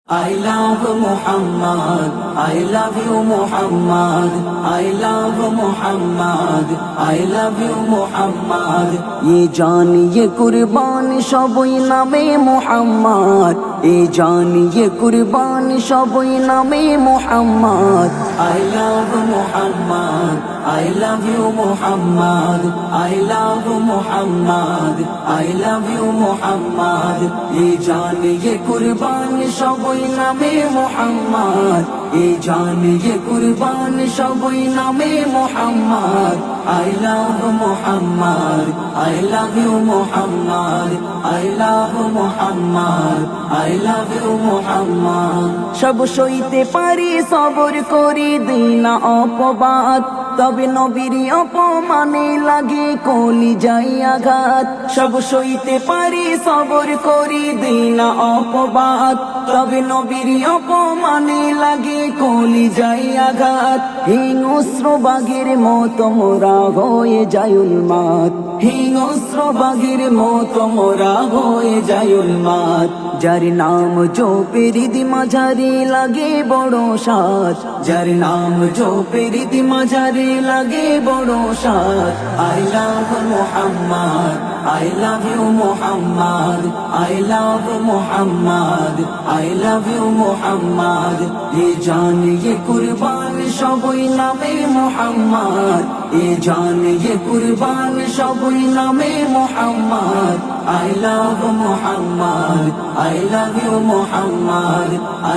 I love Muhammad, I love you Muhammad, I love Muhammad, I love you Muhammad. ये जान ये कुर्बान सबई नामे Muhammad, ये जान ये कुर्बान सबई नामे Muhammad. I love Muhammad, I love you Muhammad, I love Muhammad, I love you Muhammad. ये जान ये कुर्बान सबई नामे Muhammad, ये जान ये कुर्बान सबई नामे Muhammad. I love Muhammad, I love you Muhammad, I love Muhammad, I love you Muhammad. সব সইতে পারি সবর করি দিই না অপবাদ, তবে নবীর অপমানে লাগে কলি যাই আঘাত। সব সইতে পারি সবর করি দিই না অপবাদ, তবে নবীর অপমানে লাগে কলি যাই আঘাত। হিংস্র বাঘের মতো মোরা হয়ে যায় উন্মাদ, হিংস্র বাঘের মতো মোরা হয়ে যায় উন্মাদ। যার নাম জপের মাঝারে লাগে বড় সাজ, যার নাম জপের মাঝারে লাগে বড় সাজ। I love Muhammad, I love you Muhammad, I love Muhammad, I love you Muhammad. ये जान ये कुर्बान सबई नामे Muhammad, ये जान ये कुर्बान सबई नामे Muhammad. I love Muhammad, I love you Muhammad,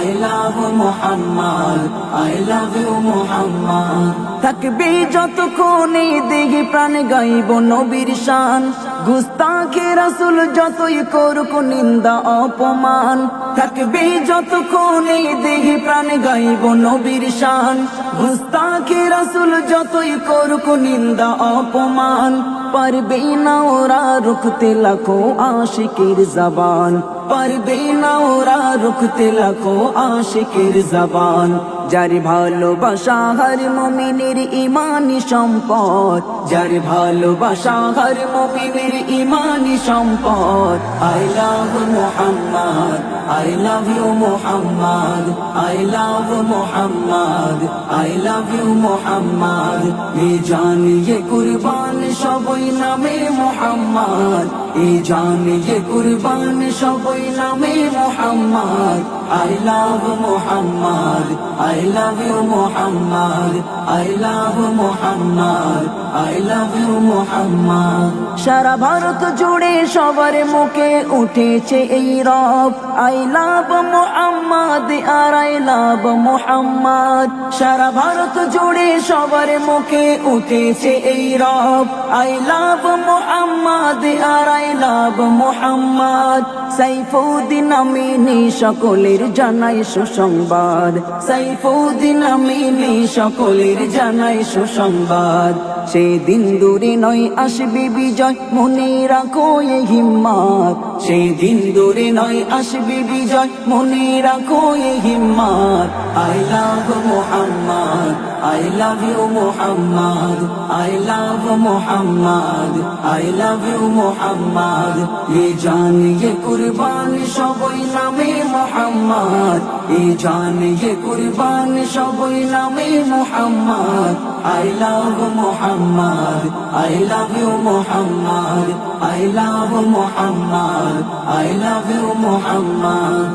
I love Muhammad, I love you Muhammad. থাকবে যতক্ষণে দেহে প্রাণ গাইব নবীর শান, গুস্তাখে রাসূল যতই করুক নিন্দা অপমান। থাকবে যতক্ষণে দেহে প্রাণ গাইব নবীর শান, গুস্তাখে রাসূল যতই করুক নিন্দা অপমান। পারবে না ওরা রুখতে লাখো আশিকের জবান, পারবে না ওরা রুখতে লাখো আশিকের জবান। যার ভালোবাসা হর মুমিনের ইমানি সম্পদ, যার ভালোবাসা হর মুমিনের ইমানি সম্পদ। I love Muhammad, I love you Muhammad, I love Muhammad, I love you Muhammad. ये जान ये कुर्बान सबई नामे Muhammad, ये जान ये कुर्बान सबई नामे Muhammad. I love Muhammad, I love you Muhammad, I love Muhammad, I love you Muhammad. সারা ভারত জুড়ে সবার মুখে উঠেছে এই রব, I love Muhammad R I love Muhammad. সারা ভারত জুড়ে সবার মুখে উঠেছে এই রব, I love Muhammad R I love Muhammad. Saifuddin Amini সকলের জানাই সুসংবাদ, সাইফুদ্দিন আমিনী সকলের জানাই সুসংবাদ। সেদিন দূরে নয় আসবে বিজয়, মনে রাখো এই হিম্মত। সেদিন দূরে নয় আসবে বিজয়, মনে রাখো এই হিম্মত। I love Muhammad, I love you Muhammad, I love Muhammad, I love you Muhammad. ये जान ये कुर्बान सबई नामे Muhammad, ये जान ये कुर्बान सबई नामे Muhammad. I love Muhammad, I love you Muhammad, I love Muhammad, I love you Muhammad.